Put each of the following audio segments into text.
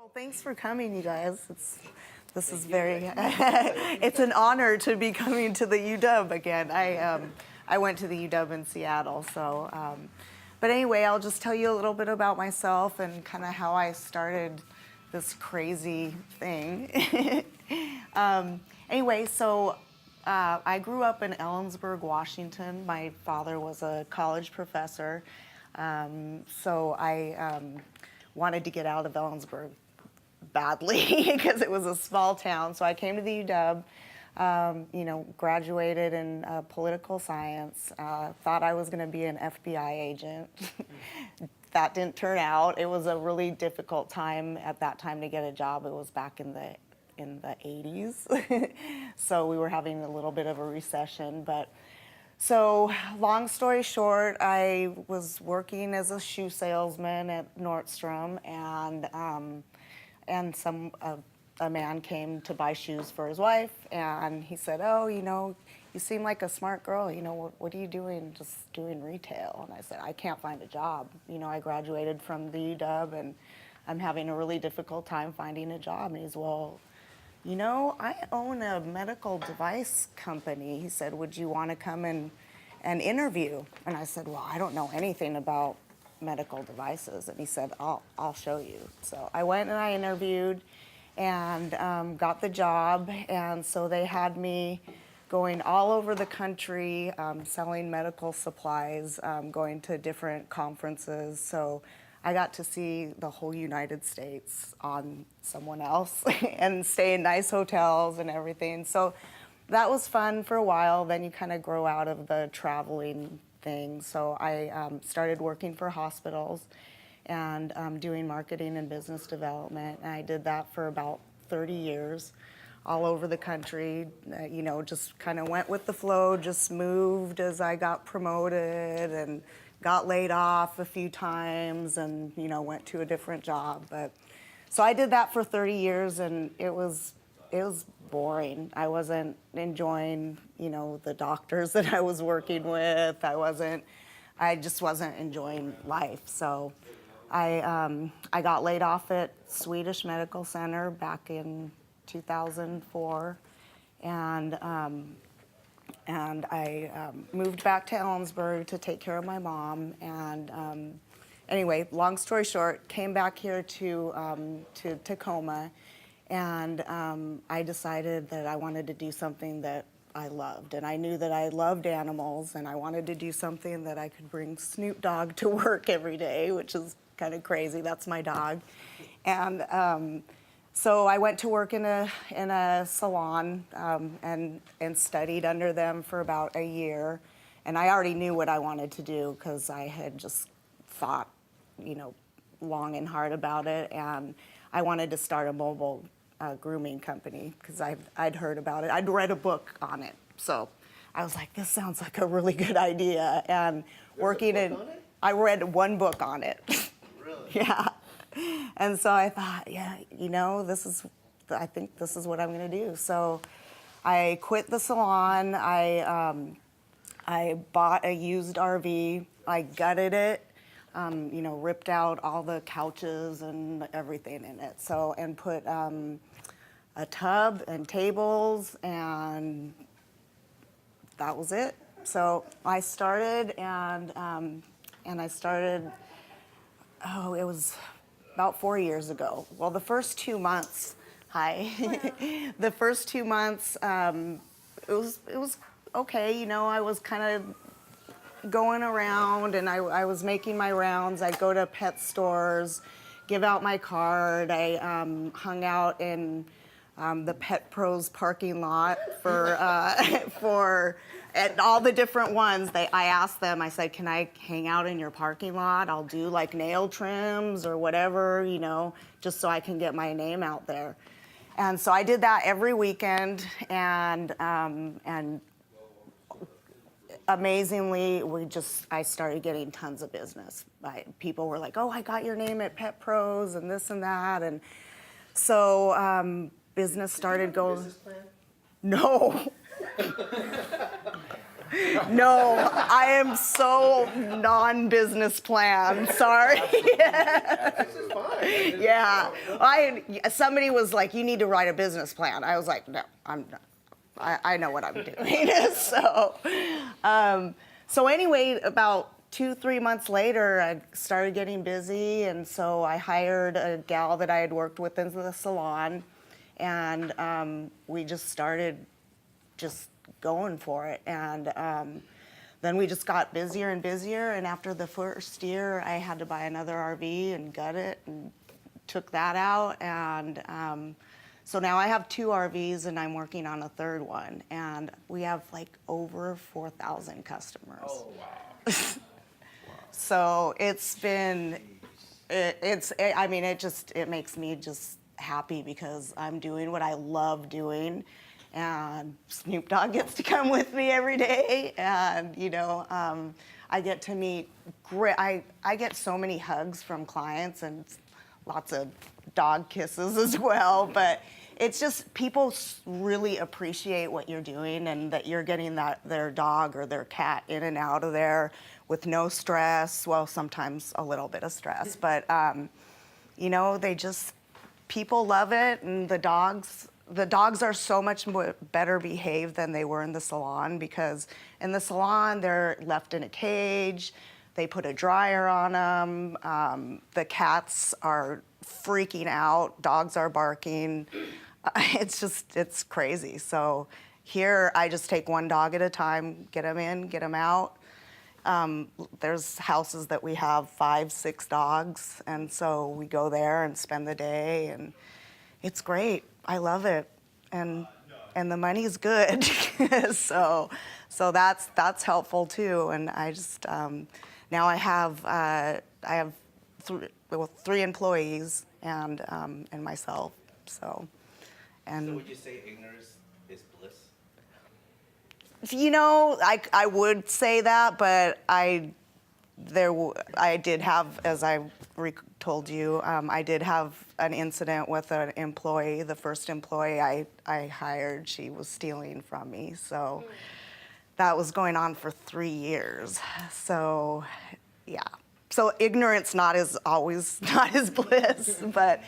Well, thanks for coming, you guys. This is very, it's an honor to be coming to the UW again. I went to the UW in Seattle, so, but anyway, I'll just tell you a little bit about myself and kind of how I started this crazy thing. Anyway, so I grew up in Ellensburg, Washington. My father was a college professor, so I wanted to get out of Ellensburg badly because it was a small town. So I came to the UW, graduated in political science, thought I was going to be an FBI agent. That didn't turn out. It was a really difficult time at that time to get a job. It was back in the 80s. So we were having a little bit of a recession. So long story short, I was working as a shoe salesman at Nordstrom, and a man came to buy shoes for his wife, and he said, "Oh, you seem like a smart girl. What are you doing? Just doing retail?" And I said, "I can't find a job. I graduated from the UW, and I'm having a really difficult time finding a job." And he's, "Well, I own a medical device company." He said, "Would you want to come and interview?" And I said, "Well, I don't know anything about medical devices." And he said, I'll show you. So I went and I interviewed and got the job. And so they had me going all over the country, selling medical supplies, going to different conferences. So I got to see the whole United States on someone else and stay in nice hotels and everything. So that was fun for a while. Then you kind of grow out of the traveling thing. So I started working for hospitals and doing marketing and business development. And I did that for about 30 years all over the country. Just kind of went with the flow, just moved as I got promoted and got laid off a few times and, went to a different job. So I did that for 30 years, and it was boring. I wasn't enjoying, the doctors that I was working with. I just wasn't enjoying life. So I got laid off at Swedish Medical Center back in 2004, and I moved back to Ellensburg to take care of my mom. And anyway, long story short, came back here to Tacoma. And I decided that I wanted to do something that I loved. And I knew that I loved animals, and I wanted to do something that I could bring Snoop Dogg to work every day, which is kind of crazy. That's my dog. And so I went to work in a salon and studied under them for about a year. And I already knew what I wanted to do because I had just thought, long and hard about it. And I wanted to start a mobile grooming company because I'd heard about it. I'd read a book on it. So I was like, this sounds like a really good idea. And I read one book on it. Really? Yeah. And so I thought, yeah, I think this is what I'm going to do. So I quit the salon. I bought a used RV. I gutted it. Ripped out all the couches and everything in it. So, and put a tub and tables, and that was it. So I started, and I started, it was about 4 years ago. Well, the first 2 months, the first 2 months, it was okay. I was kind of going around, and I was making my rounds. I'd go to pet stores, give out my card. I hung out in the Pet Pros parking lot at all the different ones. I asked them, I said, "Can I hang out in your parking lot? I'll do like nail trims or whatever, just so I can get my name out there." And so I did that every weekend, and amazingly, I started getting tons of business. People were like, "Oh, I got your name at Pet Pros and this and that." And so business started going. Business plan? No. No, I am so non-business plan. Sorry. This is fine. Yeah. Somebody was like, you need to write a business plan. I was like, no, I'm not. I know what I'm doing. So anyway, about 2-3 months later, I started getting busy, and so I hired a gal that I had worked with in the salon, and we just started just going for it. And then we just got busier and busier, and after the first year, I had to buy another RV and gut it and took that out. And so now I have 2 RVs, and I'm working on a third one, and we have like over 4,000 customers. Oh, wow. So it's been, it makes me just happy because I'm doing what I love doing, and Snoop Dogg gets to come with me every day, and I get to meet I get so many hugs from clients and lots of dog kisses as well, but it's just people really appreciate what you're doing and that you're getting their dog or their cat in and out of there with no stress. Well, sometimes a little bit of stress, but people love it, and the dogs are so much better behaved than they were in the salon, because in the salon they're left in a cage, they put a dryer on them, the cats are freaking out, dogs are barking. It's crazy. So here I just take one dog at a time, get them in, get them out. There's houses that we have 5-6 dogs, and so we go there and spend the day, and it's great. I love it, and the money's good. so that's helpful too. And I just now I have 3 employees and myself. So would you say ignorance is bliss? I would say that, but I did have, as I told you, I did have an incident with an employee. The first employee I hired, she was stealing from me. So that was going on for 3 years. So, yeah. So ignorance not as bliss, but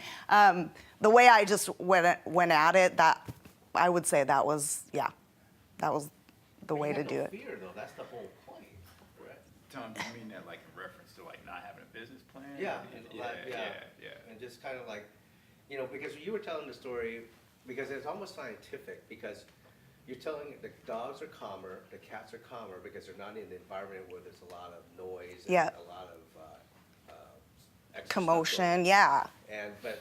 the way I just went at it, that I would say that was the way to do it. Fear, though. That's the whole point, correct? Tom, do you mean that like in reference to like not having a business plan? Yeah. Yeah. And just kind of like, because you were telling the story, because it's almost scientific, because you're telling the dogs are calmer, the cats are calmer because they're not in the environment where there's a lot of noise and a lot of extra commotion. Yeah. But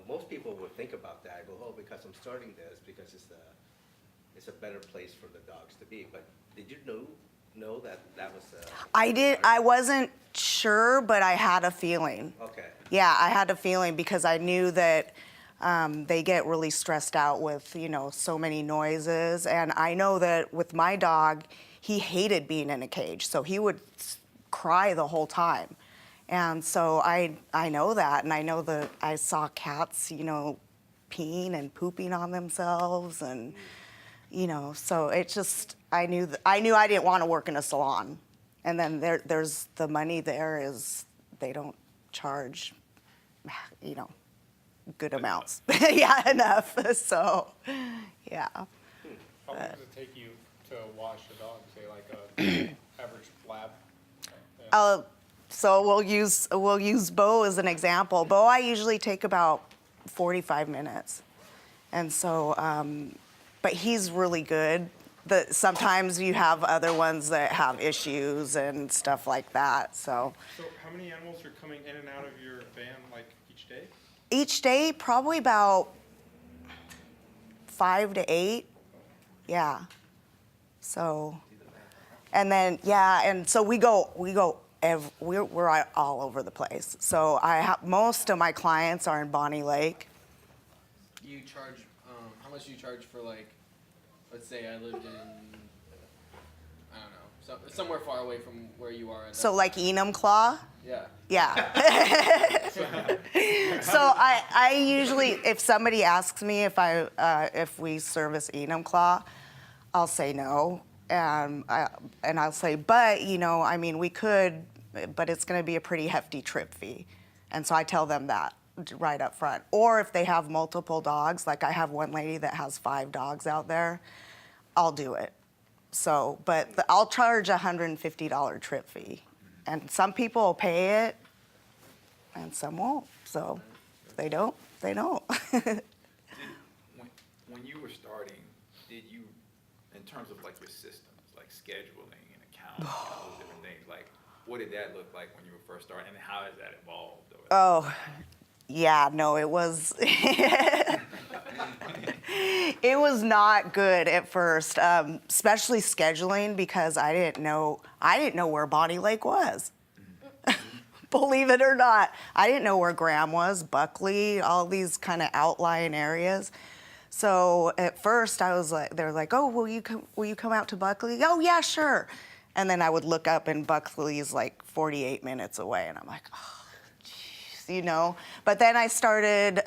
most people would think about that. I go, oh, because I'm starting this because it's a better place for the dogs to be. But did you know that was? I did. I wasn't sure, but I had a feeling. Okay. Yeah, I had a feeling because I knew that they get really stressed out with so many noises, and I know that with my dog, he hated being in a cage, so he would cry the whole time, and so I know that, and I know that I saw cats peeing and pooping on themselves, and so it just I knew I didn't want to work in a salon, and then there's the money there is they don't charge good amounts. Yeah, enough. So, yeah. How long does it take you to wash a dog? Say like a average lab? So we'll use Bo as an example. Bo, I usually take about 45 minutes, and so, but he's really good. Sometimes you have other ones that have issues and stuff like that. So how many animals are coming in and out of your van like each day? Each day, probably about 5 to 8. Yeah. So, and then and so we're all over the place. So most of my clients are in Bonnie Lake. Do you charge? How much do you charge for like? Let's say I lived in, I don't know, somewhere far away from where you are. So like Enumclaw? Yeah. Yeah. So I usually, if somebody asks me if we service Enumclaw, I'll say no. And I'll say, but, you know, I mean, we could, but it's going to be a pretty hefty trip fee. And so I tell them that right up front. Or if they have multiple dogs, like I have one lady that has 5 dogs out there, I'll do it. So, but I'll charge a $150 trip fee. And some people will pay it and some won't. So if they don't, they don't. When you were starting, did you, in terms of like your systems, like scheduling and accounting and all those different things, like what did that look like when you were first starting, and how has that evolved? Oh, yeah, no, it was, it was not good at first, especially scheduling, because I didn't know where Bonnie Lake was. Believe it or not, I didn't know where Graham was, Buckley, all these kind of outlying areas. So at first I was like, they're like, oh, will you come out to Buckley? Oh yeah, sure. And then I would look up and Buckley's like 48 minutes away, and I'm like, oh, geez, you know. But then I started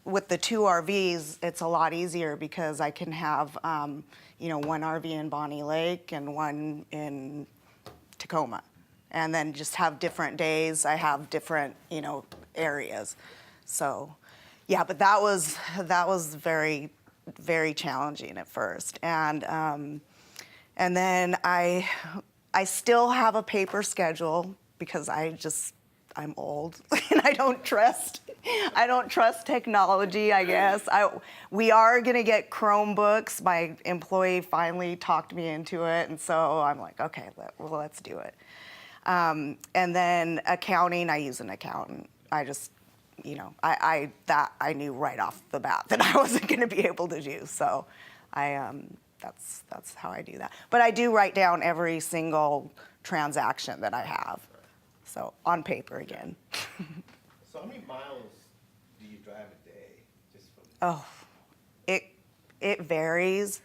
with the 2 RVs. It's a lot easier because I can have, you know, one RV in Bonnie Lake and one in Tacoma, and then just have different days. I have different, you know, areas. So, yeah, but that was very, very challenging at first, and then I still have a paper schedule because I'm old and I don't trust technology, I guess. We are gonna get Chromebooks. My employee finally talked me into it, and so I'm like, okay, let's do it. And then accounting, I use an accountant. I just, you know, I knew right off the bat that I wasn't gonna be able to do, so that's how I do that. But I do write down every single transaction that I have, so on paper again. So how many miles do you drive a day? Just from Oh, it varies.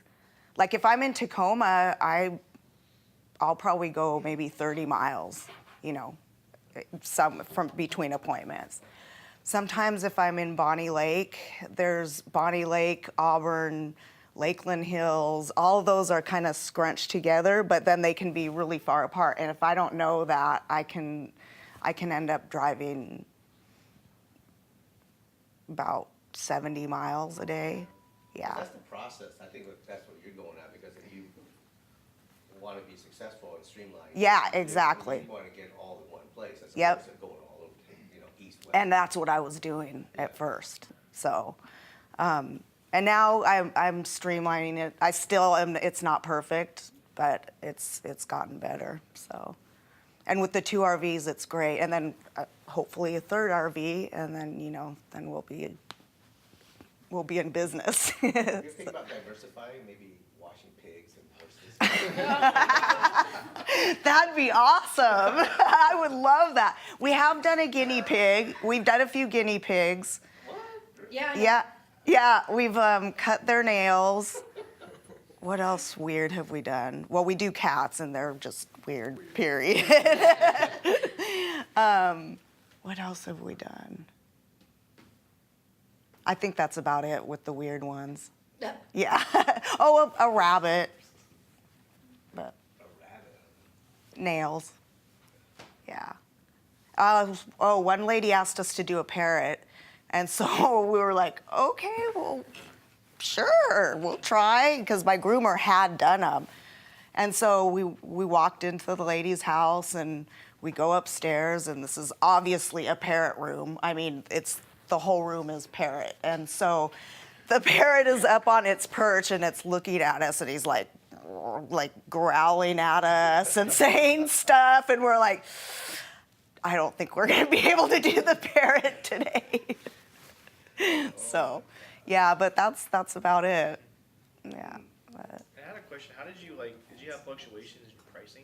Like if I'm in Tacoma, I'll probably go maybe 30 miles, you know, some from between appointments. Sometimes if I'm in Bonnie Lake, there's Bonnie Lake, Auburn, Lakeland Hills, all of those are kind of scrunched together, but then they can be really far apart. And if I don't know that, I can end up driving about 70 miles a day. Yeah. That's the process. I think that's what you're going at, because if you want to be successful and streamline. Yeah, exactly. You want to get all in one place as Yep. opposed to going all over, you know, east, west. And that's what I was doing at first. So, and now I'm streamlining it. I still am. It's not perfect, but it's gotten better. So, and with the 2 RVs, it's great. And then hopefully a 3rd RV, and then you know, then we'll be in business. You think about diversifying, maybe washing pigs and horses? That'd be awesome. I would love that. We have done a guinea pig. We've done a few guinea pigs. What? Yeah. Yeah, we've cut their nails. What else weird have we done? Well, we do cats, and they're just weird, period. What else have we done? I think that's about it with the weird ones. Yeah. Oh, a rabbit. But A rabbit. nails. Yeah. One lady asked us to do a parrot. And so we were like, okay, well, sure, we'll try, because my groomer had done them. And so we walked into the lady's house, and we go upstairs, and this is obviously a parrot room. I mean, the whole room is parrot. And so the parrot is up on its perch, and it's looking at us, and he's like growling at us and saying stuff, and we're like, I don't think we're gonna be able to do the parrot today. So, yeah, but that's about it. Yeah. But. I had a question. How did you did you have fluctuations in your pricing?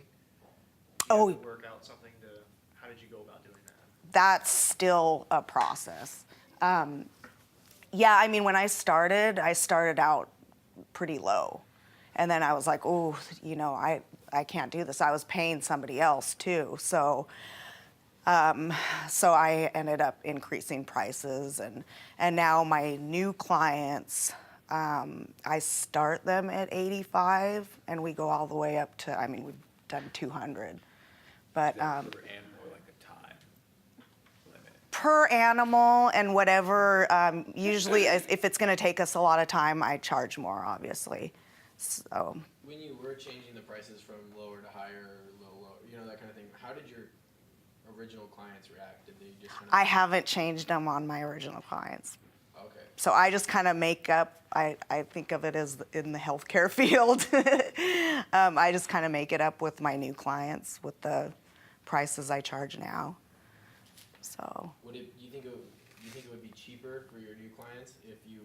Oh. Did you have to work out something how did you go about doing that? That's still a process. Yeah, I mean, when I started out pretty low. And then I was like, oh, you know, I can't do this. I was paying somebody else too. So I ended up increasing prices, and now my new clients, I start them at 85, and we go all the way up to, I mean, we've done 200. But Is that per animal or like a time limit? per animal and whatever, usually if it's going to take us a lot of time, I charge more, obviously. So When you were changing the prices from lower to higher, low, you know, that kind of thing, how did your original clients react? Did they just kind of... I haven't changed them on my original clients. Okay. So I just kind of make up, I think of it as in the healthcare field. I just kind of make it up with my new clients with the prices I charge now. So Would it, you think it would be cheaper for your new clients if you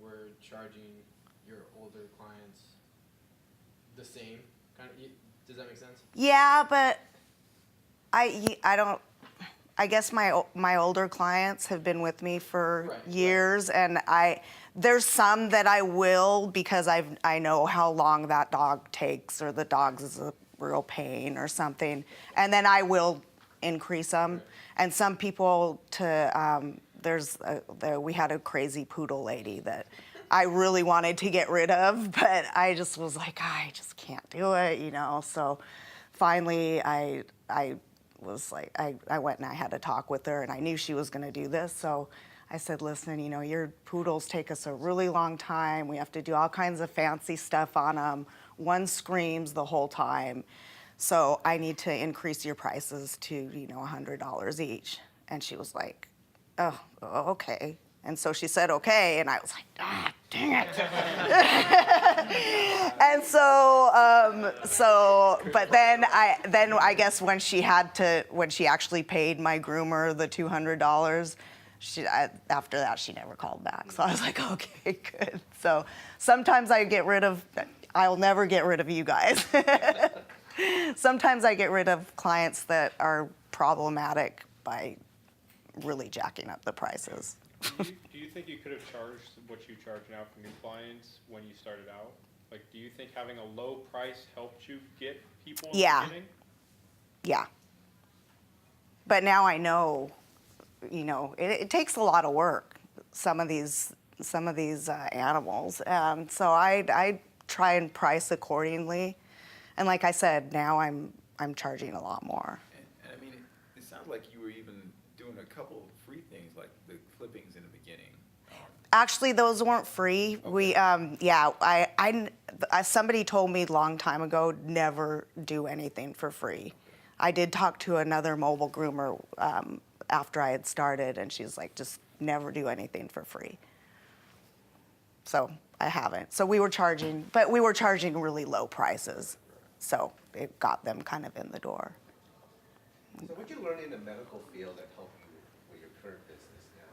were charging your older clients the same kind of, does that make sense? yeah, but I don't, I guess my older clients have been with me for Right, years, and there's some that I will because I know how long that dog takes, or the dog's is a real pain or something, and then I will increase them. And some people we had a crazy poodle lady that I really wanted to get rid of, but I just was like, I just can't do it, you know. So finally, I was like, I went and I had a talk with her, and I knew she was going to do this. So I said, listen, you know, your poodles take us a really long time. We have to do all kinds of fancy stuff on them. One screams the whole time. So I need to increase your prices to, you know, $100 each. And she was like, oh, okay. And so she said, okay. And I was like, ah, dang it. And but then I guess when she actually paid my groomer the $200, after that, she never called back. So I was like, okay, good. So sometimes I'll never get rid of you guys. Sometimes I get rid of clients that are problematic by really jacking up the prices. Do you think you could have charged what you charge now for new clients when you started out? Like, do you think having a low price helped you get people in Yeah. the beginning? Yeah. But now I know, you know, it takes a lot of work, some of these animals. And so I try and price accordingly. And like I said, now I'm charging a lot more. And I mean, it sounds like you were even doing a couple of free things, like the clippings in the beginning. Actually, those weren't free. Okay. Somebody told me a long time ago, never do anything for free. I did talk to another mobile groomer after I had started, and she's like, just never do anything for free. So I haven't. So we were charging really low prices. So it got them kind of in the door. So what did you learn in the medical field that helped you with your current business now?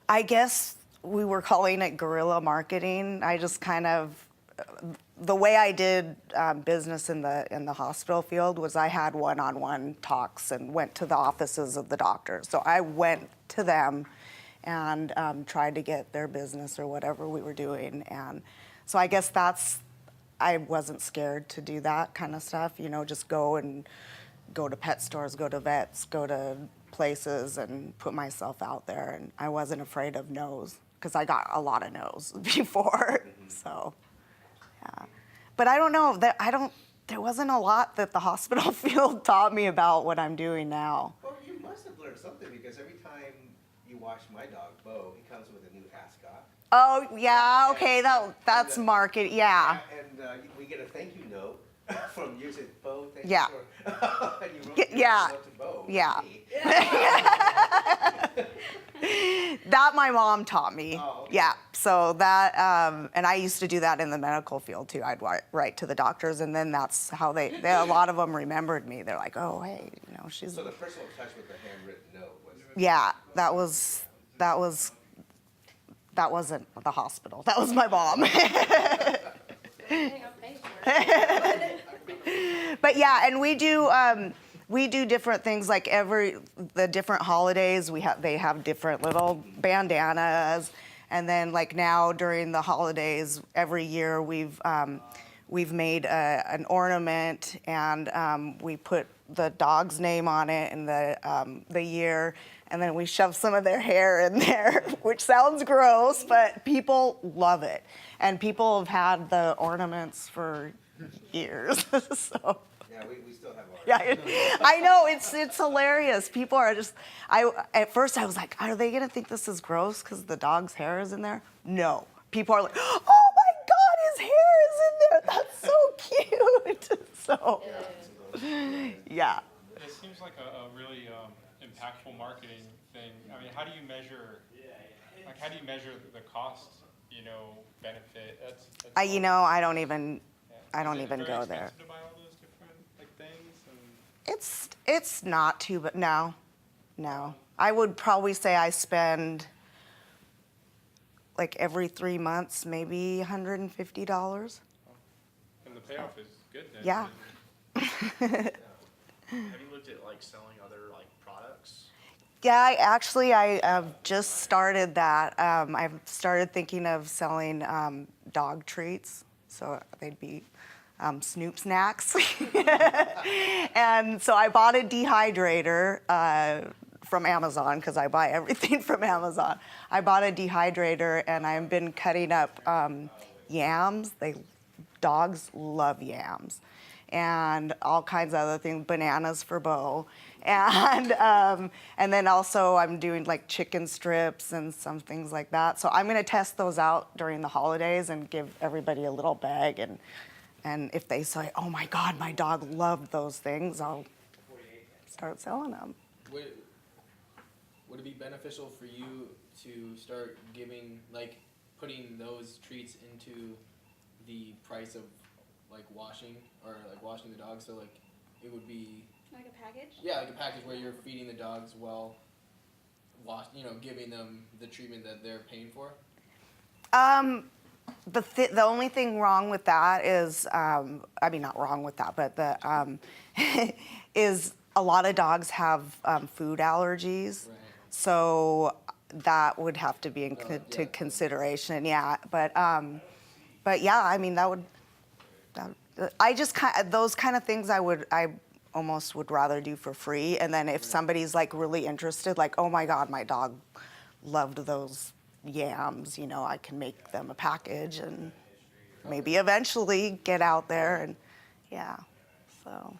I guess we were calling it guerrilla marketing. I just kind of, the way I did business in the hospital field was I had one-on-one talks and went to the offices of the doctors. So I went to them and tried to get their business or whatever we were doing. And so I guess I wasn't scared to do that kind of stuff, you know, just go to pet stores, go to vets, go to places and put myself out there. And I wasn't afraid of no's because I got a lot of no's before. So, yeah. But I don't know, there wasn't a lot that the hospital field taught me about what I'm doing now. Well, you must have learned something because every time you wash my dog, Bo, he comes with a new ascot. Oh, yeah, okay, that's market, yeah. And we get a thank you note from you. Said, Bo, thank Yeah. you for. And you wrote Yeah. a note to Bo. Yeah. Me. That my mom taught me. Oh, okay. Yeah. So that, and I used to do that in the medical field too. I'd write to the doctors, and then that's how a lot of them remembered me. They're like, oh, hey, you know, she's. So the personal touch with the handwritten note was. Yeah, that wasn't the hospital. That was my mom. But yeah, and we do different things like the different holidays. They have different little bandanas, and then like now during the holidays, every year we've made an ornament, and we put the dog's name on it and the year, and then we shove some of their hair in there, which sounds gross, but people love it. And people have had the ornaments for years, so. Yeah, we still have ours. Yeah, I know, it's hilarious. People are just, at first I was like, are they gonna think this is gross because the dog's hair is in there? No. People are like, oh my God, his hair is in there. That's so cute. So, yeah. It seems like a really impactful marketing thing. I mean, how do you measure the cost, benefit? That's I don't even Is it very go there. expensive to buy all those different things? And It's not too, but no. I would probably say I spend like every 3 months, maybe $150. and the payoff is good then. Yeah. Have you looked at like selling other like products? Yeah, I just started that. I've started thinking of selling dog treats, so they'd be Snoop snacks. And so I bought a dehydrator from Amazon because I buy everything from Amazon. I bought a dehydrator and I've been cutting up yams. Dogs love yams. And all kinds of other things, bananas for Bo. And then also I'm doing like chicken strips and some things like that. So I'm gonna test those out during the holidays and give everybody a little bag. And if they say, oh my God, my dog loved those things, I'll start selling them. Would it be beneficial for you to start putting those treats into the price of washing the dog? So it would be Like a package? like a package where you're feeding the dogs well, giving them the treatment that they're paying for. The only thing wrong with that is, not wrong with that, but is a lot of dogs have food allergies. Right. So that would have to be into consideration, yeah. But yeah, those kind of things I almost would rather do for free. And then if somebody's really interested, oh my God, my dog loved those yams, I can make them a package and maybe eventually get out there and yeah, so.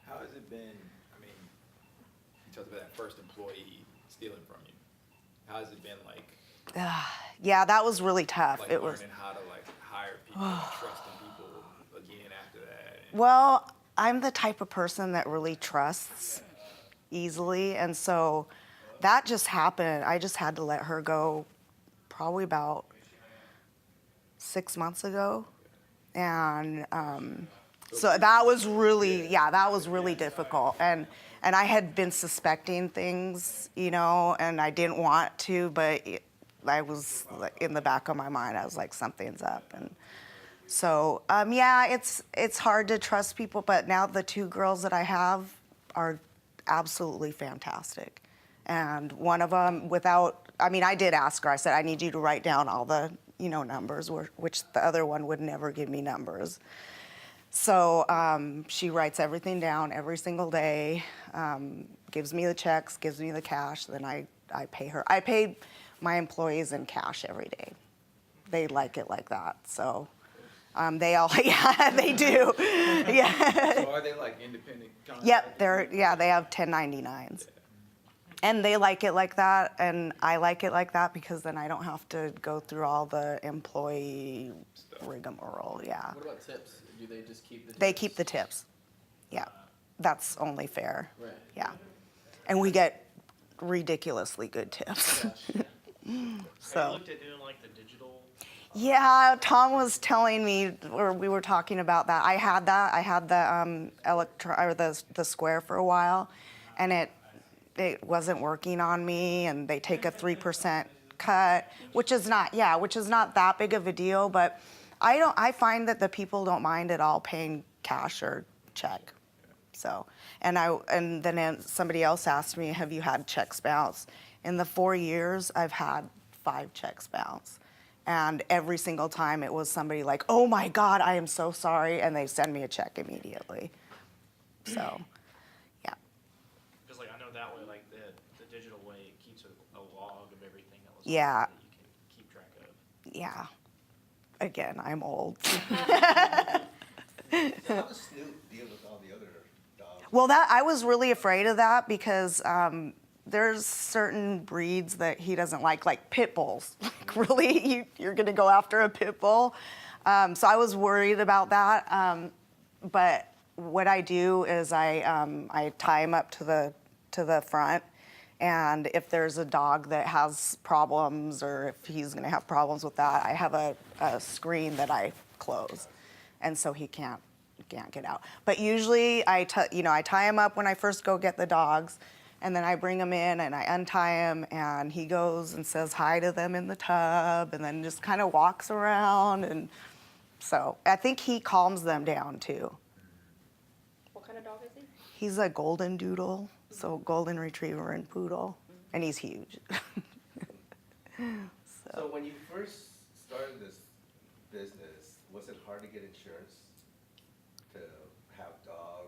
How has it been, you talked about that first employee stealing from you. How has it been Yeah, that was really tough. It was. learning how to hire people, and trusting people again after that? Well, I'm the type of person that really trusts easily, and so that just happened. I just had to let her go probably about 6 months ago, and so that was really difficult. And I had been suspecting things, and I didn't want to, but I was in the back of my mind, I was like, something's up. And so, it's hard to trust people, but now the 2 girls that I have are absolutely fantastic. And one of them, I did ask her, I said, I need you to write down all the, numbers, which the other one would never give me numbers. So she writes everything down every single day, gives me the checks, gives me the cash, then I pay her. I pay my employees in cash every day. They like it like that, so. They all, yeah, they do, yeah. So are they independent contractors? Yep, they have 1099s. And they like it like that, and I like it like that because then I don't have to go through all the employee rigmarole, yeah. What about tips? Do they just keep the tips? They keep the tips, yeah. That's only fair, Right. yeah. And we get ridiculously good tips. Have you So, looked at doing the digital? yeah, Tom was telling me, or we were talking about that. I had the Square for a while, and it wasn't working on me, and they take a 3% cut, which is not that big of a deal, but I find that the people don't mind at all paying cash or check. So, and then somebody else asked me, have you had checks bounce? In the 4 years, I've had 5 checks bounce. And every single time it was somebody like, oh my God, I am so sorry, and they send me a check immediately. So, yeah. Because I know that way, the Yeah. that you can keep track of. Yeah. Again, I'm old. So how does Snoop deal with all the other dogs? Well, that I was really afraid of that because there's certain breeds that he doesn't like pit bulls. Like, really, you're gonna go after a pit bull? So I was worried about that. But what I do is I tie him up to the front, and if there's a dog that has problems or if he's gonna have problems with that, I have a screen that I close, and so he can't get out. But usually I tie him up when I first go get the dogs, and then I bring him in and I untie him, and he goes and says hi to them in the tub, and then just kind of walks around, and so I think he calms them down too. What kind of dog is he? He's a golden doodle, so golden retriever and poodle, and he's huge. So when you first started this business, was it hard to get insurance to have dog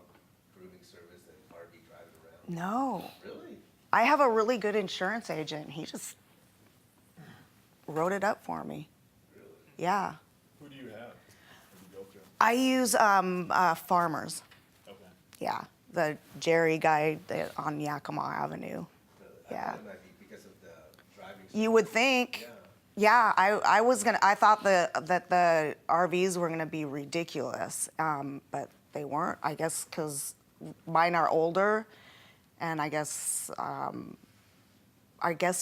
grooming service and RV drive around? No, Really? I have a really good insurance agent. He just wrote it up for me. Really? Yeah. Who do you have? Who do you go through? I use farmers. Okay. Yeah, the Jerry guy on Yakima Avenue. Really? I Yeah. thought it might be because of the driving. You would think. Yeah. Yeah, I thought that the RVs were gonna be ridiculous, but they weren't. I guess because mine are older, and I guess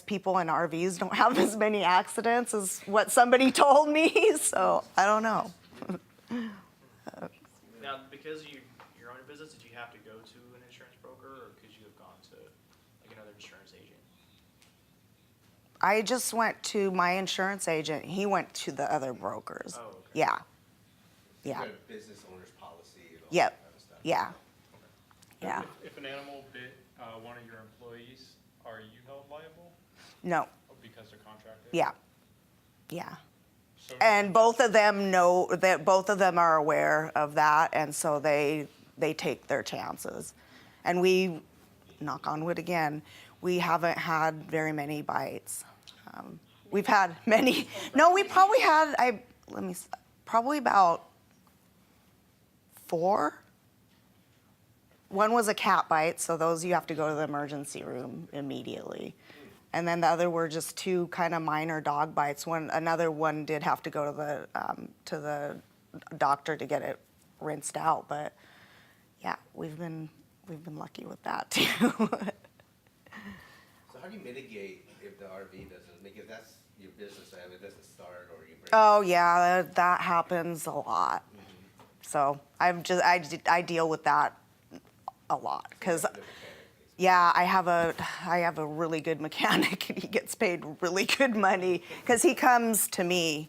people in RVs don't have as many accidents as what somebody told me. So I don't know. Now, because you're on your business, did you have to go to an insurance broker, or could you have gone to like another insurance agent? I just went to my insurance agent. He went to the other brokers. Oh, okay. Yeah. You Yeah. got a business owner's policy and all Yep. that kind of stuff. Yeah. Yeah. If an animal bit one of your employees, are you held liable No. because they're contracted? Yeah. Yeah. So And both of them know that both of them are aware of that, and so they take their chances. And we, knock on wood again, we haven't had very many bites. We've had many. No, we probably had. Probably about 4. One was a cat bite, so those you have to go to the emergency room immediately. And then the other were just 2 kind of minor dog bites. Another one did have to go to the doctor to get it rinsed out. But yeah, we've been lucky with that too. So how do you mitigate if the RV doesn't, because that's your business, and it doesn't start or you break? Oh yeah, that happens a lot. So I deal with that a lot because. The mechanic, Yeah, I have a really good mechanic, and he gets paid really good money because he comes to me.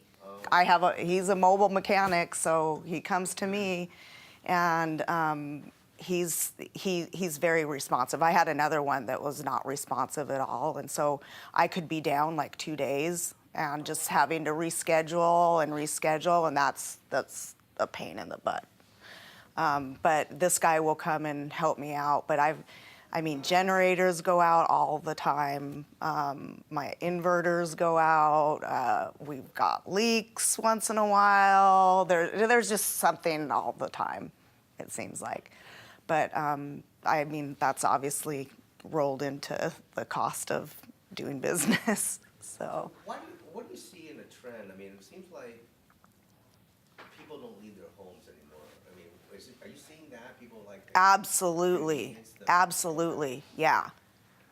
He's a mobile mechanic, so he comes to me, and he's very responsive. I had another one that was not responsive at all, and so I could be down like 2 days and just having to reschedule, and that's a pain in the butt. But this guy will come and help me out. But generators go out all the time. My inverters go out. We've got leaks once in a while. There's just something all the time, it seems like. But that's obviously rolled into the cost of doing business. So. What do you see in the trend? I mean, it seems like people don't leave their homes anymore. I mean, are you seeing that? People like Absolutely. Absolutely. Yeah.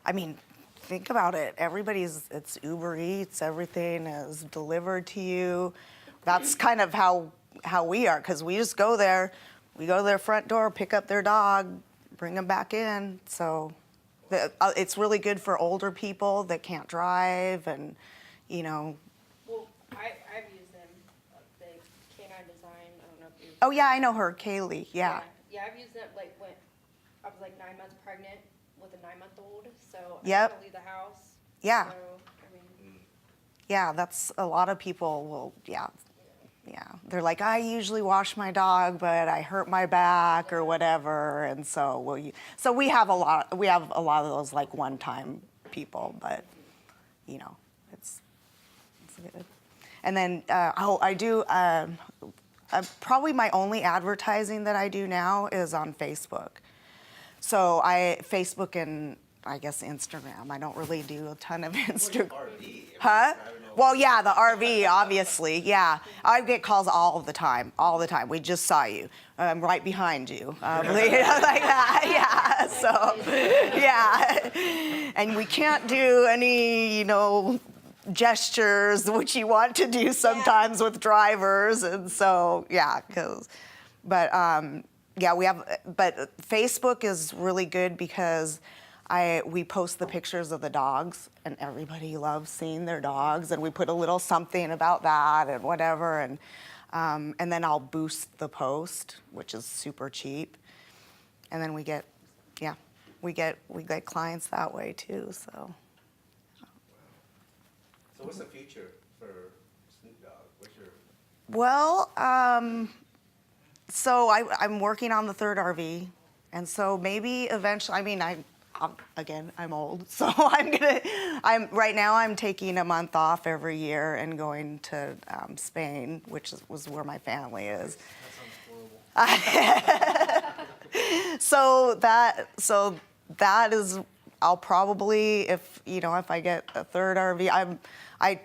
I mean, think about it. It's Uber Eats, everything is delivered to you. That's kind of how we are, because we just go there, we go to their front door, pick up their dog, bring them back in. So it's really good for older people that can't drive, and, Well, I've used them, the Canine Design, I don't know if you. Oh, yeah, I know her, Kaylee, yeah. Yeah, I've used them like when I was like 9 months pregnant with a 9-month-old, so I Yep. couldn't leave the house. Yeah. So, I mean, Yeah, that's a lot of people will, yeah. They're like, I usually wash my dog, but I hurt my back or whatever, and so we have a lot of those like one-time people, but good. And then, I do, probably my only advertising that I do now is on Facebook. So Facebook and I guess Instagram. I don't really do a ton of Instagram. RV. Huh? I don't know. Well, yeah, the RV, obviously, yeah. I get calls all the time. We just saw you. I'm right behind you. Like that, yeah. So, yeah. And we can't do any, gestures, which you want to do sometimes with drivers. And so, yeah, but Facebook is really good because we post the pictures of the dogs, and everybody loves seeing their dogs, and we put a little something about that and whatever, and then I'll boost the post, which is super cheap, and then we get clients that way too. So what's the future for Snoop Dogg? What's your... well, so I'm working on the third RV, and so maybe eventually. I mean, I'm old, so right now I'm taking a month off every year and going to Spain, which was where my family is. That sounds horrible. So that is, I'll probably, if I get a third RV, I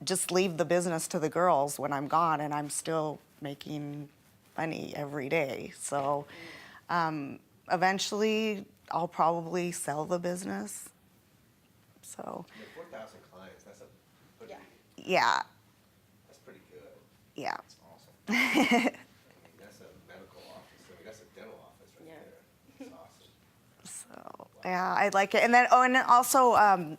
just leave the business to the girls when I'm gone, and I'm still making money every day. So eventually I'll probably sell the business. So 4,000 clients, that's a pretty, yeah, that's pretty good. yeah. That's awesome. I mean, that's a medical office, that's a dental office right Yeah. there. That's awesome. So yeah, I like it. And then and also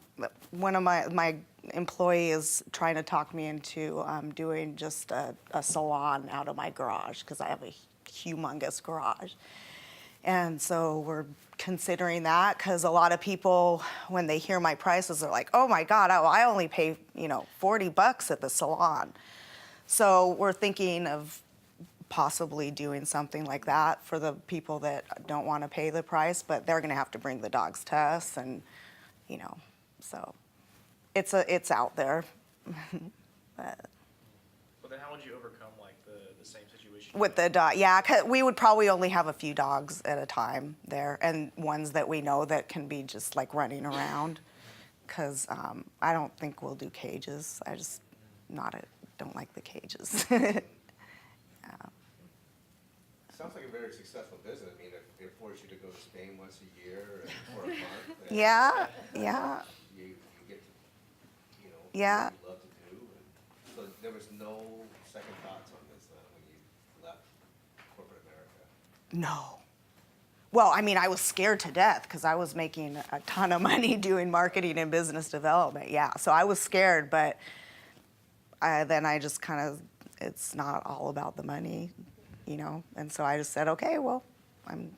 one of my employee is trying to talk me into doing just a salon out of my garage, because I have a humongous garage. And so we're considering that, because a lot of people, when they hear my prices, are like, oh my God, I only pay, $40 at the salon. So we're thinking of possibly doing something like that for the people that don't want to pay the price, but they're going to have to bring the dogs to us, and, so it's out there. But But then how would you overcome like the same situation? with the dog, yeah, 'cause we would probably only have a few dogs at a time there, and ones that we know that can be just like running around, because I don't think we'll do cages. I just don't like the cages. Yeah. Sounds like a very successful business. I mean, if they force you to go to Spain once a year or a month. then Yeah. You get to, Yeah. do what you love to do. And so there was no second thoughts on this when you left corporate America. No. Well, I mean, I was scared to death because I was making a ton of money doing marketing and business development. Yeah, so I was scared, but then I just it's not all about the money, And so I just said, okay, well, I'm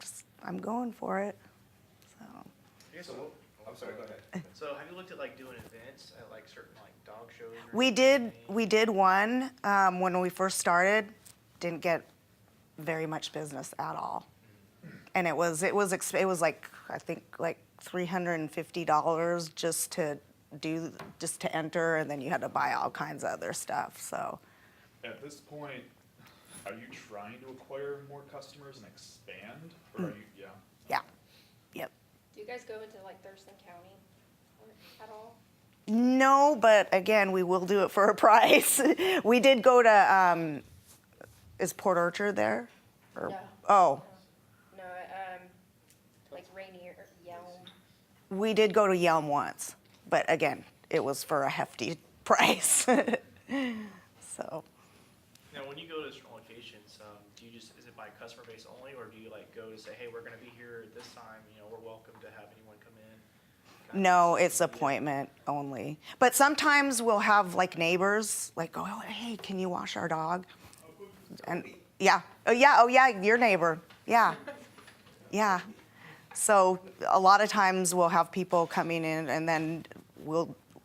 going for it. So. So, I'm sorry, go ahead. So have you looked at like doing events at like certain like dog shows? or We anything? did one when we first started. Didn't get very much business at all, and it was like, I think like $350 just to enter, and then you had to buy all kinds of other stuff. So At this point, are you trying to acquire more customers and expand, or are you, yeah? yeah, yep. Do you guys go into like Thurston County at all? No, but again, we will do it for a price. We did go to is Port Orchard there? Or, No. Oh. No, like Rainier, Yelm. We did go to Yelm once, but again, it was for a hefty price. So, Now, when you go to different locations, is it by customer base only, or do you like go to say, hey, we're gonna be here at this time, we're welcome to have anyone come in? no, it's appointment only. But sometimes we'll have like neighbors like go, oh, hey, can you wash our dog? And yeah, oh yeah, your neighbor, yeah. So a lot of times we'll have people coming in, and then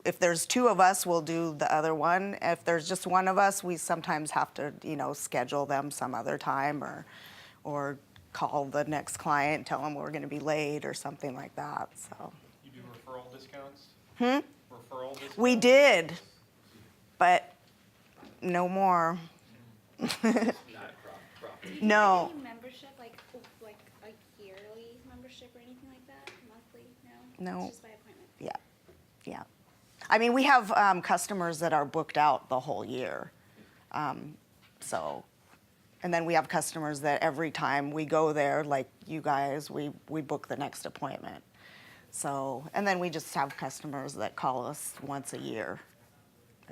if there's two of us, we'll do the other one. If there's just one of us, we sometimes have to, schedule them some other time, or call the next client, tell them we're going to be late or something like that. So You do referral discounts? Hmm? Referral discounts? we did, but no more. Not a profit. Do you do No. any membership, like a yearly membership or anything like that? Monthly? No? No. It's just by appointment? Yeah, yeah. I mean, we have customers that are booked out the whole year. So, and then we have customers that every time we go there, like you guys, we book the next appointment. So, and then we just have customers that call us once a year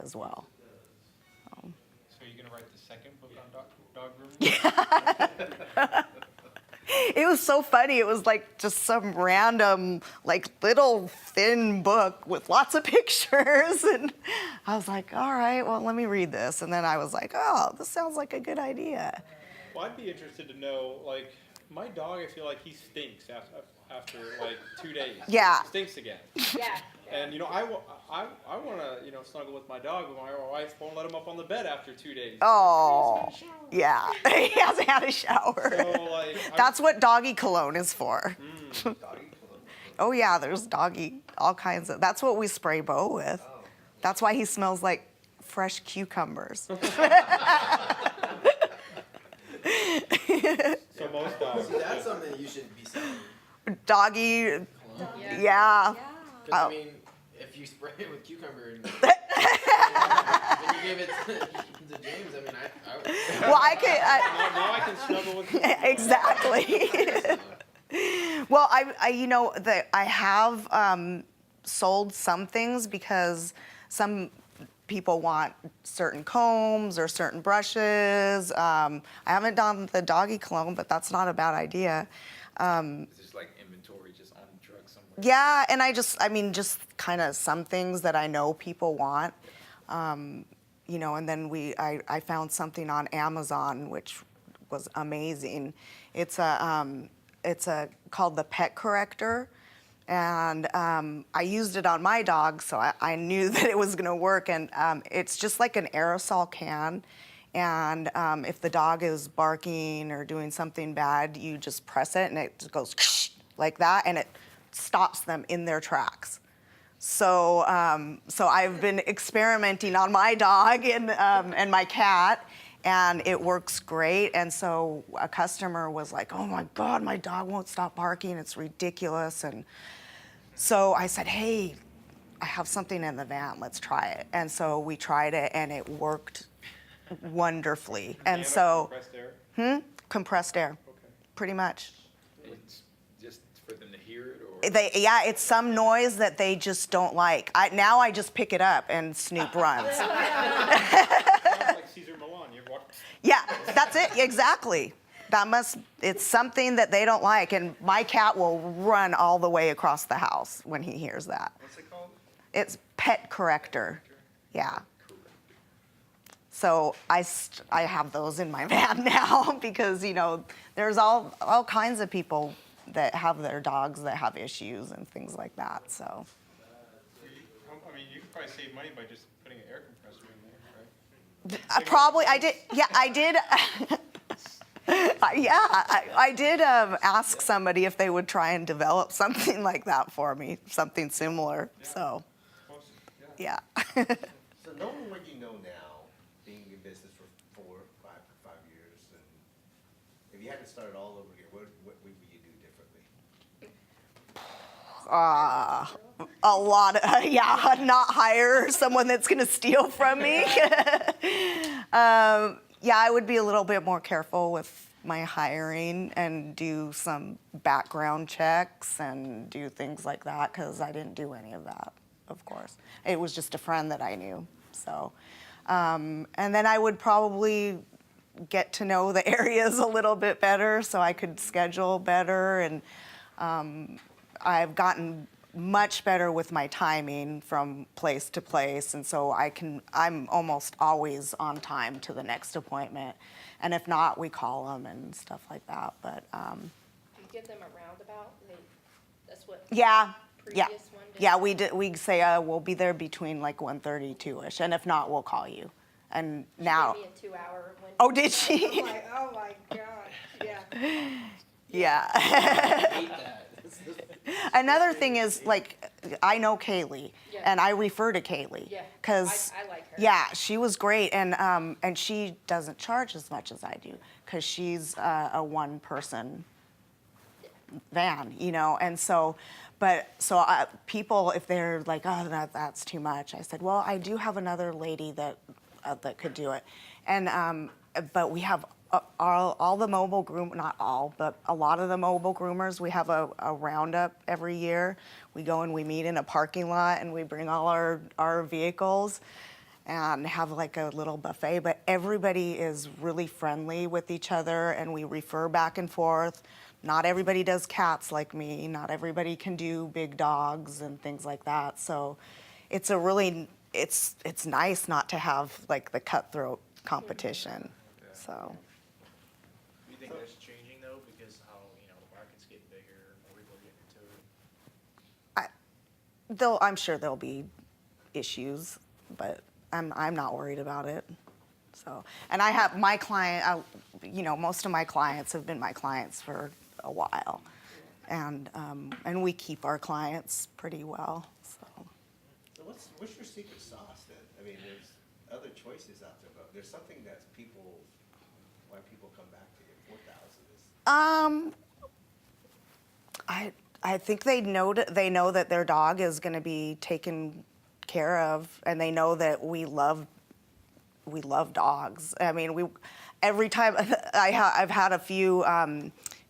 as well. So you're gonna write the second book on dog grooming? It was so funny. It was like just some random, like little thin book with lots of pictures. And I was like, all right, well, let me read this. And then I was like, oh, this sounds like a good idea. Well, I'd be interested to know, like, my dog, I feel like he stinks after like 2 days. Yeah. Stinks again. Yeah. And, I want to, snuggle with my dog, but my wife won't let him up on the bed after 2 days. Oh, yeah. He hasn't had a shower. So, like, That's what doggy cologne is for. Doggy cologne. Oh, yeah, there's doggy, all kinds of, that's what we spray Bo with. Oh. That's why he smells like fresh cucumbers. So most dogs. See, that's something you should be selling. Doggy, Cologne. yeah. Yeah. Because, Oh. I mean, if you spray it with cucumber and then you give it to James, I mean, I Well, I could, Now I can snuggle with him. exactly. Well, I have sold some things because some people want certain combs or certain brushes. I haven't done the doggy cologne, but that's not a bad idea. It's just like inventory just on the truck somewhere. Yeah, and just kind of some things that I know people want. And then I found something on Amazon which was amazing. It's called the Pet Corrector, and I used it on my dog, so I knew that it was gonna work. And it's just like an aerosol can, and if the dog is barking or doing something bad, you just press it and it just goes like that, and it stops them in their tracks. So I've been experimenting on my dog and my cat, and it works great. And so a customer was like, "Oh my God, my dog won't stop barking. It's ridiculous." And so I said, "Hey, I have something in the van. Let's try it." And so we tried it, and it worked wonderfully. And so Compressed air? compressed air, Okay. pretty much. It's just for them to hear it, or It's some noise that they just don't like. Now I just pick it up and Snoop runs. Sounds like Caesar Milan. You ever walk? Yeah, that's it, exactly. It's something that they don't like, and my cat will run all the way across the house when he hears that. What's it called? It's Pet Corrector, yeah. So I have those in my van now because, there's all kinds of people that have their dogs that have issues and things like that, so. I mean, you could probably save money by just putting an air compressor in there, right? I did. I did ask somebody if they would try and develop something like that for me, something similar. So, yeah. So knowing what you know now, being in business for 5 years, and if you had to start all over again, what would you do differently? A lot of, not hire someone that's going to steal from me. I would be a little bit more careful with my hiring and do some background checks and do things like that, because I didn't do any of that, of course. It was just a friend that I knew. So, and then I would probably get to know the areas a little bit better so I could schedule better. And I've gotten much better with my timing from place to place, and so I'm almost always on time to the next appointment. And if not, we call them and stuff like that. But You give them a roundabout, that's what yeah, previous one did? yeah, we say we'll be there between like 1:30, 2-ish, and if not, we'll call you. And now, She gave me a 2-hour window. oh, did she? I'm like, oh my gosh, yeah. Yeah. hate that. Another thing is, like, I know Kaylee, Yeah. and I refer to Kaylee. Yeah, Because, I like her. yeah, she was great, and she doesn't charge as much as I do, because she's a one-person van, you know, and so, people, if they're like, oh, that's too much, I said, well, I do have another lady that could do it, and but we have all the mobile not all, but a lot of the mobile groomers. We have a roundup every year. We go and we meet in a parking lot, and we bring all our vehicles, and have like a little buffet. But everybody is really friendly with each other, and we refer back and forth. Not everybody does cats like me. Not everybody can do big dogs and things like that. So it's it's nice not to have like the cutthroat competition. So Do you think that's changing though, because how, the market's getting bigger, more people are getting into it? I'm sure there'll be issues, but I'm not worried about it. So, and I have my client, most of my clients have been my clients for a while, and we keep our clients pretty well. So What's your secret sauce then? I mean, there's other choices out there, but there's something that's why people come back to you. 4,000 is. I think they know that their dog is going to be taken care of, and they know that we love dogs. I mean, every time I've had a few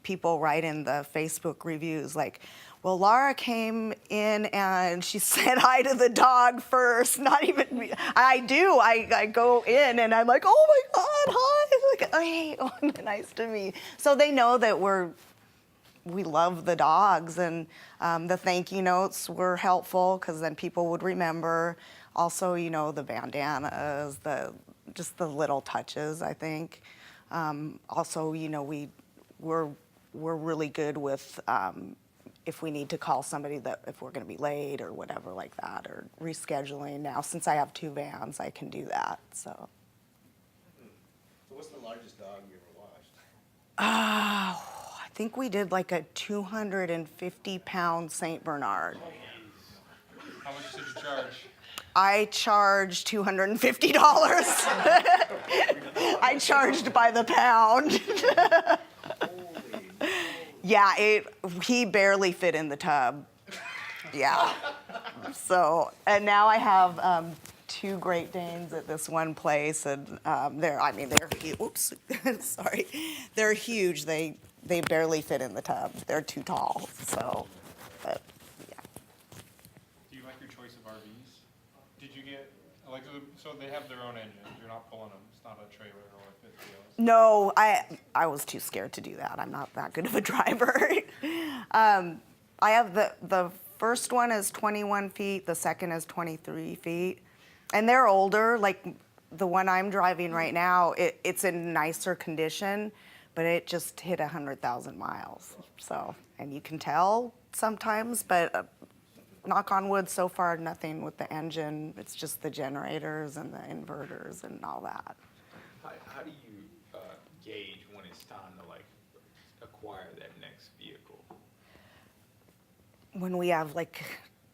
people write in the Facebook reviews like, well, Lara came in and she said hi to the dog first. Not even me. I do. I go in and I'm like, oh my God, hi. Like, hey, oh, nice to meet you. So they know that we love the dogs, and the thank you notes were helpful because then people would remember. Also, the bandanas, just the little touches, I think. Also, we're really good with if we need to call somebody if we're going to be late or whatever like that, or rescheduling. Now, since I have 2 vans, I can do that. So what's the largest dog you ever washed? I think we did like a 250-pound Saint Bernard. How much did you charge? I charged $250. I charged by the pound. Yeah, he barely fit in the tub. Yeah. So, and now I have 2 Great Danes at this one place, and they're huge. Oops, sorry. They're huge. They barely fit in the tub. They're too tall. So, but yeah. Do you like your choice of RVs? Did you get, so they have their own engines, you're not pulling them, it's not a trailer or a fifth wheels? No, I was too scared to do that. I'm not that good of a driver. I have the first one is 21 feet, the second is 23 feet. And they're older, like the one I'm driving right now, it's in nicer condition, but it just hit 100,000 miles. So, and you can tell sometimes, but knock on wood, so far nothing with the engine. It's just the generators and the inverters and all that. How do you gauge when it's time to acquire that next vehicle? When we have like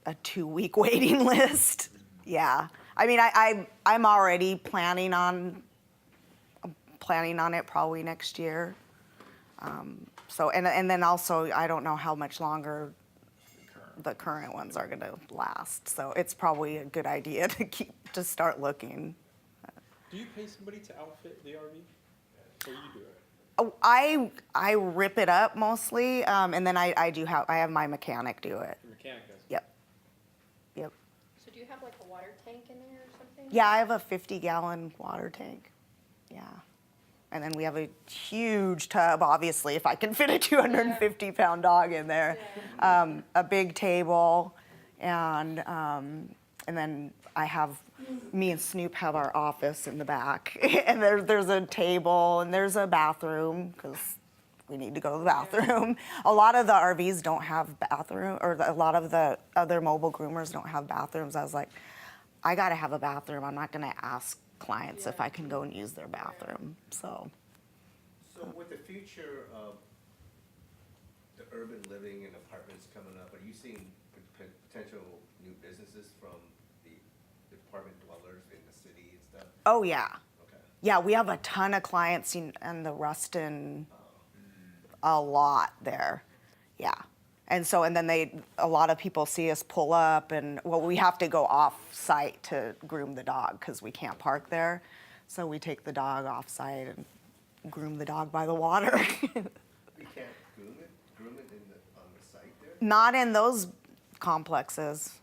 a 2-week waiting list, yeah. I mean, I'm already planning on it probably next year. So and then also I don't know how much longer the current ones are going to last. So it's probably a good idea to start looking. Do you pay somebody to outfit the RV? Or you do it? Oh, I rip it up mostly, and then I have my mechanic do it. Your mechanic does. Yep. So do you have like a water tank in there or something? Yeah, I have a 50-gallon water tank. Yeah. And then we have a huge tub, obviously, if I can fit a 250-pound dog in there. Yeah. A big table, and then me and Snoop have our office in the back. And there's a table, and there's a bathroom, because we need to go to the bathroom. A lot of the RVs don't have bathroom, or a lot of the other mobile groomers don't have bathrooms. I was like, I gotta have a bathroom. I'm not gonna ask clients if I can go and use their bathroom. So So with the future of the urban living and apartments coming up, are you seeing potential new businesses from the apartment dwellers in the city and stuff? Oh, yeah. Okay. Yeah, we have a ton of clients in the Ruston, a lot there. Yeah. And so, and then a lot of people see us pull up and, well, we have to go off site to groom the dog because we can't park there. So we take the dog off site and groom the dog by the water. You can't groom it on the site there? Not in those complexes.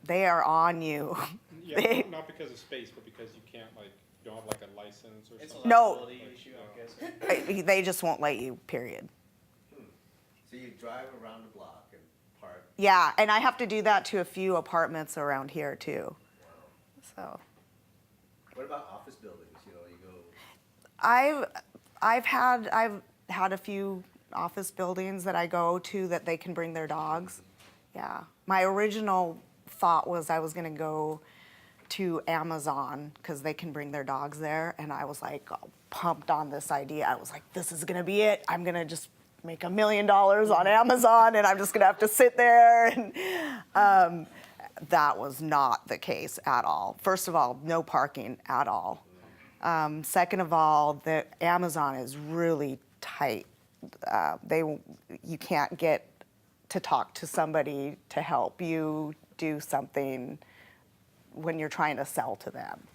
They are on you. Yeah, not because of space, but because you can't, like, you don't have like a license or It's a something. No. liability issue, I'm guessing. They just won't let you, period. So you drive around the block and park? Yeah, and I have to do that to a few apartments around here too. So What about office buildings, you know, you go, I've had a few office buildings that I go to that they can bring their dogs. Yeah. My original thought was I was gonna go to Amazon because they can bring their dogs there, and I was like pumped on this idea. I was like, this is gonna be it. I'm gonna just make $1 million on Amazon, and I'm just gonna have to sit there. And that was not the case at all. First of all, no parking at all. Second of all, the Amazon is really tight. You can't get to talk to somebody to help you do something when you're trying to sell to them.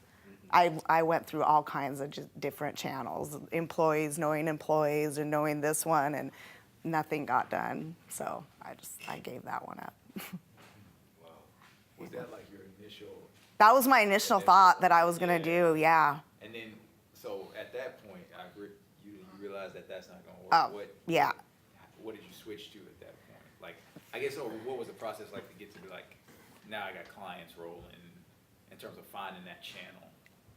I went through all kinds of different channels, employees knowing employees and knowing this one, and nothing got done. So I gave that one up. Wow. Was that like your initial, That was my initial thought that I was gonna do, yeah. and then, so at that point, you realized that that's not gonna Oh, work? yeah. What did you switch to at that point? Like, I guess, or what was the process like to get to be like, now I got clients rolling, in terms of finding that channel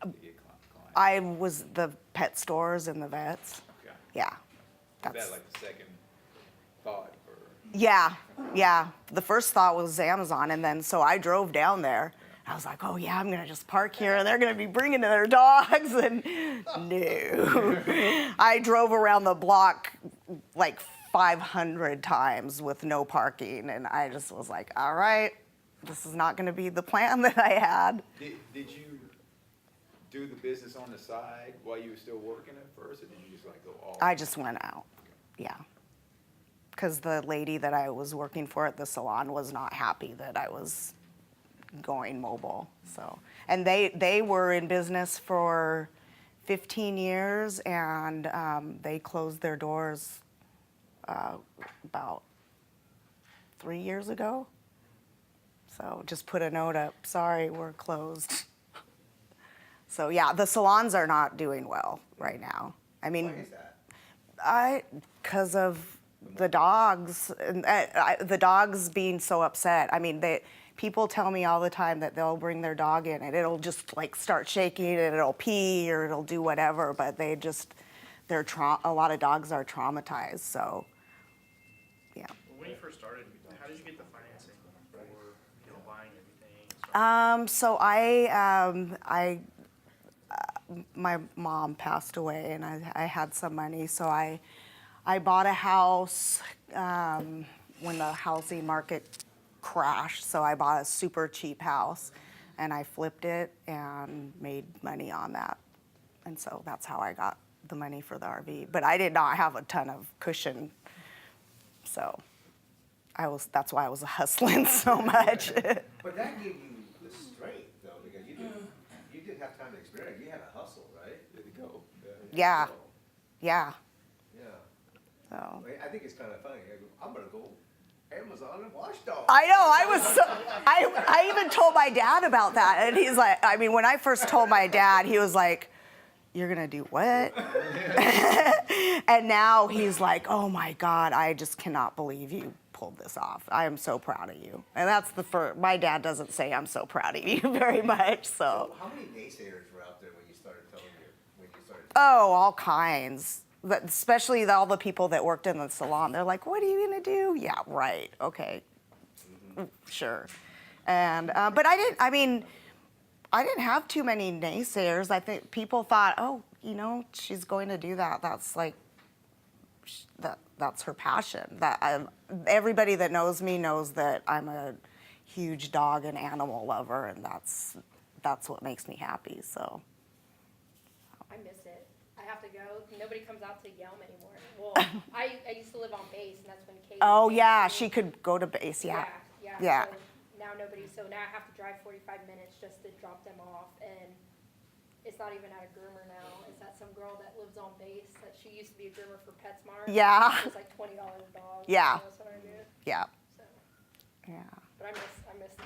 to get clients? I was the pet stores and the vets, Okay. yeah. Was that like the second thought, or? Yeah. The first thought was Amazon, and then so I drove down there. I was like, oh yeah, I'm gonna just park here, and they're gonna be bringing their dogs, and no. I drove around the block like 500 times with no parking, and I just was like, all right, this is not gonna be the plan that I had. Did you do the business on the side while you were still working at first, or did you just like go all? I just went out, yeah. Because the lady that I was working for at the salon was not happy that I was going mobile. So, and they were in business for 15 years, and they closed their doors about 3 years ago. So just put a note up, sorry, we're closed. So yeah, the salons are not doing well right now. I mean, why is that? because of the dogs, and the dogs being so upset. I mean, people tell me all the time that they'll bring their dog in and it'll just like start shaking and it'll pee or it'll do whatever, but a lot of dogs are traumatized. So, yeah. Well, when you first started, how did you get the financing for, buying everything? So my mom passed away, and I had some money, so I bought a house when the housing market crashed. So I bought a super cheap house, and I flipped it and made money on that, and so that's how I got the money for the RV. But I did not have a ton of cushion, so that's why I was hustling so much. But that gave you the strength, though, because you didn't have time to experience. You had to hustle, right? Did it go? Yeah. Yeah. Yeah. So. I think it's kind of funny. I'm gonna go Amazon and wash dogs. I know. I even told my dad about that, and he's like, I mean, when I first told my dad, he was like, "You're gonna do what?" And now he's like, "Oh my God, I just cannot believe you pulled this off. I am so proud of you." And that's my dad doesn't say I'm so proud of you very much. So. How many naysayers were out there when you started Oh, all kinds. But especially all the people that worked in the salon. They're like, "What are you gonna do?" Yeah, right. Okay, sure. And but I didn't have too many naysayers. I think people thought, "Oh, she's going to do that. That's like, that's her passion. Everybody that knows me knows that I'm a huge dog and animal lover, and that's what makes me happy. So I miss it. I have to go. Nobody comes out to Yelm anymore. Well, I used to live on base, and that's when Kate. oh yeah, she could go to base. Yeah. Yeah. So now nobody. So now I have to drive 45 minutes just to drop them off, and it's not even at a groomer now. It's at some girl that lives on base that she used to be a groomer for PetSmart. Yeah. It's like $20 a dog. Yeah. So that's what I do. Yeah. So, Yeah. but I miss the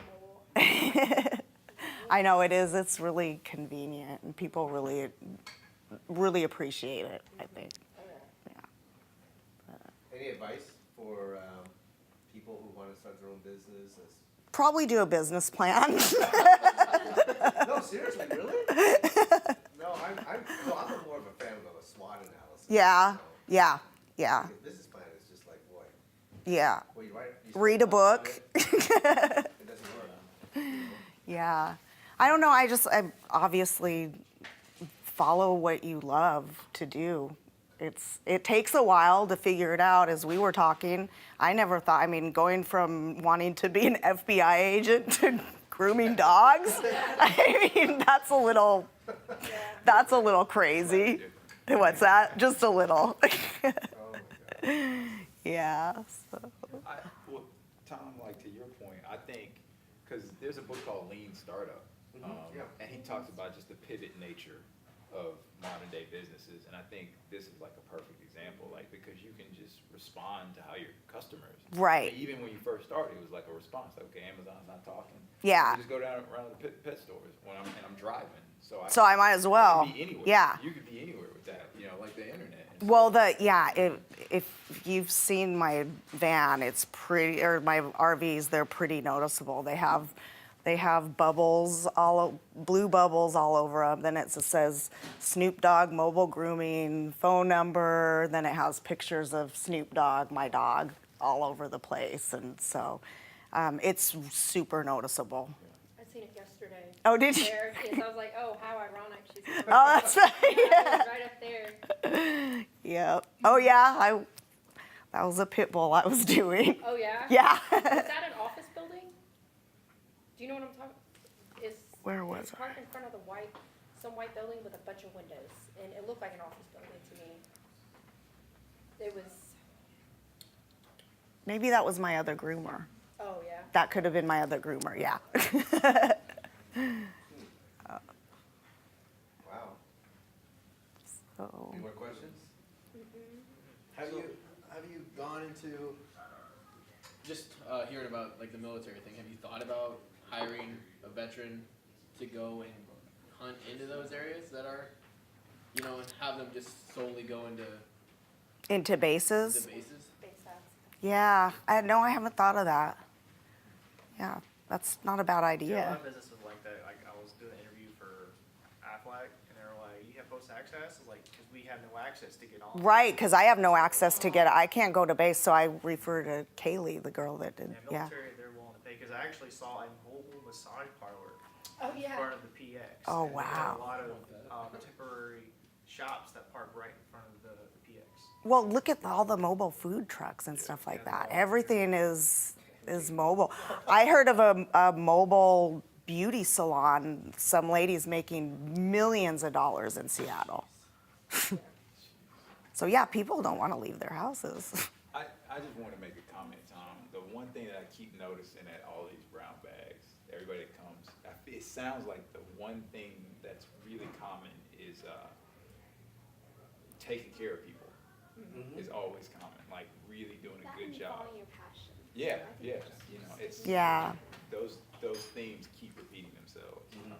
mobile. I know it is. It's really convenient, and people really appreciate it, I think. Oh, yeah. Yeah. Any advice for people who want to start their own business? Probably do a business plan. No, seriously, really? No, I'm more of a fan of a SWOT analysis. Yeah. You know? Yeah. Yeah. Because business plan is just like, boy, Yeah. well, you Read a book. it doesn't work. Yeah. I don't know. I obviously follow what you love to do. It takes a while to figure it out. As we were talking, I never thought, I mean, going from wanting to be an FBI agent to grooming dogs, I mean, that's a little crazy. What's that? Just a little. Oh, my God. Yeah. So. Well, Tom, like to your point, I think, because there's a book called Lean Startup, Yeah. and he talks about just the pivot nature of modern day businesses, and I think this is like a perfect example, like because you can just respond to how your customers. Right. Like, even when you first started, it was like a response, like, okay, Amazon's not talking. Yeah. You just go around the pet stores when I'm driving, so I might as well. I could be anywhere. Yeah. You could be anywhere with that, like the internet. And Well, if you've seen my van, it's pretty, or my RVs, they're pretty noticeable. They have bubbles, blue bubbles all over them. Then it says Snoop Dogg mobile grooming phone number. Then it has pictures of Snoop Dogg, my dog, all over the place. And so it's super noticeable. I seen it yesterday. Oh, did you? There, yes, I was like, oh, how ironic. She's Oh, that's right. yeah, right up there. Yep. Oh, yeah. That was a pit bull I was doing. Oh, yeah? Yeah. Is that an office building? Do you know what I'm talking? Where was it's I? parked in front of some white building with a bunch of windows, and it looked like an office building to me. It was. Maybe that was my other groomer. Oh yeah. That could have been my other groomer. Yeah. Wow. So. Any more questions? Have you gone into just hearing about like the military thing? Have you thought about hiring a veteran to go and hunt into those areas that are, and have them just solely go Into bases? the bases? Base stats. Yeah. I haven't thought of that. Yeah, that's not a bad Yeah, a lot idea. of businesses like that. Like I was doing an interview for Aflac, and they were like, "You have post access?" I was like, "Because we have no access to get on." Right, because I have no access to get. I can't go to base, so I refer to Kaylee, the girl that did. Yeah, Yeah. military, they're willing to pay. Because I actually saw a mobile massage parlor Oh in yeah. front of the PX. Oh, and they had wow. a lot of temporary shops that park right in front of the PX. Well, look at all the mobile food trucks and stuff like that. Everything is mobile. I heard of a mobile beauty salon. Some ladies making millions of dollars in Seattle. So yeah, people don't want to leave their houses. I just want to make a comment, Tom. The one thing that I keep noticing at all these brown bags, everybody that comes, it sounds like the one thing that's really common is taking care of people is always common, like really doing a good job. Following your passion. Yeah, I think yeah, that's it's Yeah. those themes keep repeating themselves over and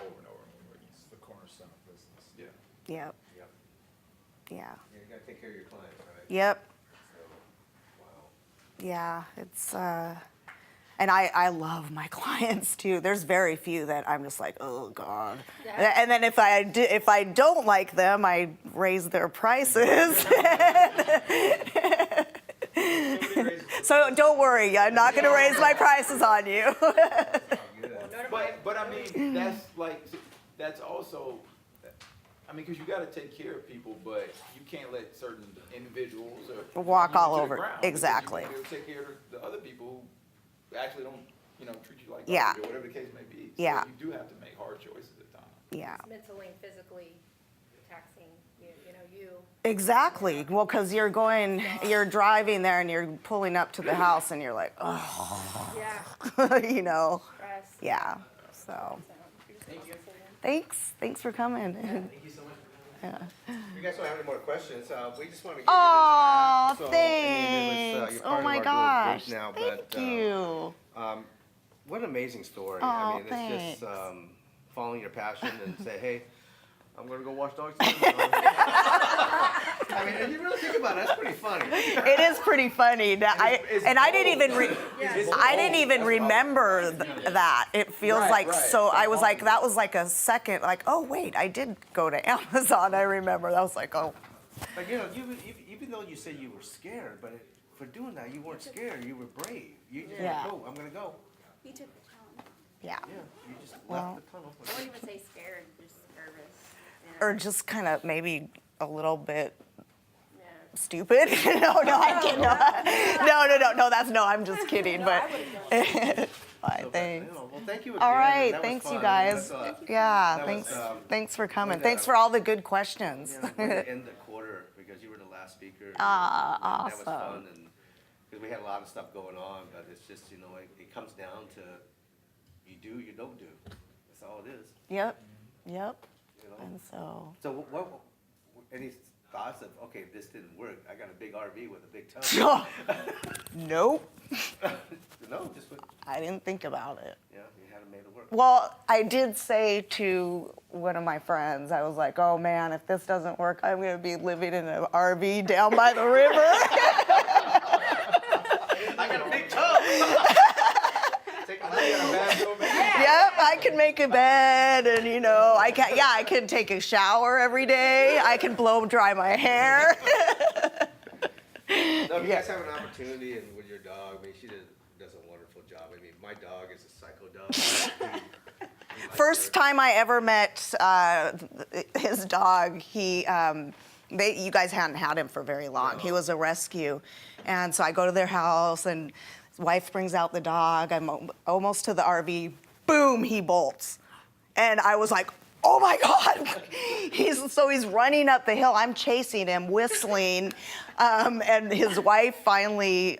over and over again. It's the cornerstone of business. Yeah. Yep. Yep. Yeah. Yeah, you gotta take care of your clients, right? Yep. So, wow. Yeah. It's and I love my clients too. There's very few that I'm just like, oh God. Yeah. And then if I don't like them, I raise their prices. So don't worry, I'm not going to raise my prices on you. Well, none of my. But I mean, that's also, I mean, because you got to take care of people, but you can't let certain individuals or Walk you all to the over. ground, because Exactly. You won't be able to take care of the other people who actually don't, treat you like Yeah. garbage or whatever the case may be. Yeah. So you do have to make hard choices at times. Yeah. It's mentally and physically taxing you. Exactly. Well, because you're driving there and you're pulling up to the house and you're like, oh, Yeah, stress. Yeah. So, thanks for coming. Thank you so much. Yeah. If you guys don't have any more questions, we just want to give Oh, you this hat. thanks. You're Oh part my of our little gosh. group now, Thank but, you. what an amazing story. Oh, I mean, it's just following your passion and say, hey, I'm going to go watch dogs. I mean, and you really think about it, that's pretty funny. It is pretty funny. I didn't even remember that. It feels Right, like right. so. I was like, that was like a second. Like, oh wait, I did go to Amazon. I remember. That was like, oh. But even though you said you were scared, but for doing that, you weren't scared. You were brave. You just Yeah. go. I'm gonna go. You took the challenge. Yeah. Yeah. You just Well. left the tunnel. I wouldn't even say scared, just nervous. Or just kind of maybe a little bit Yeah. stupid. No, I can't. No. That's no. I'm just kidding. But fine, thanks. Well, thank you again. All right, That was thanks fun. you guys. That Yeah, was, thanks. Thanks for coming. when, Thanks for all the good questions. We're gonna end the quarter because you were the last speaker. Ah, That was awesome. fun, and because we had a lot of stuff going on, but it's just it comes down to you do, you don't do. That's all it is. Yep. You know. And so. So what any thoughts of okay, if this didn't work, I got a big RV with a big tub. Nope. No, just what, I didn't think about it. yeah, you had to make it work. Well, I did say to one of my friends, I was like, oh man, if this doesn't work, I'm going to be living in an RV down by the river. I got a big tub. Take a look at a bathroom. Yep, I can make a bed and, I can take a shower every day. I can blow dry my hair. No, if you guys have an opportunity and with your dog, I mean, she does a wonderful job. I mean, my dog is a psycho dog. He likes First her. time I ever met his dog, you guys hadn't had him for very long. No. He was a rescue. And so I go to their house and his wife brings out the dog. I'm almost to the RV. Boom, he bolts. And I was like, oh my God. He's running up the hill. I'm chasing him, whistling. And his wife finally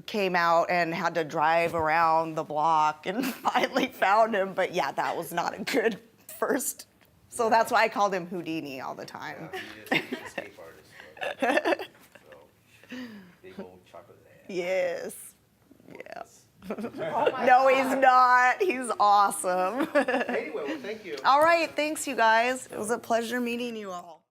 came out and had to drive around the block and finally found him. But yeah, that was not a good first. So that's why I called him Houdini all the time. Yeah, he's an escape artist. So, big old chocolate ass. Yes. Yeah. Oh my No, God. he's not. He's awesome. Anyway, well, thank you. All right. Thanks, you guys. It was a pleasure meeting you all.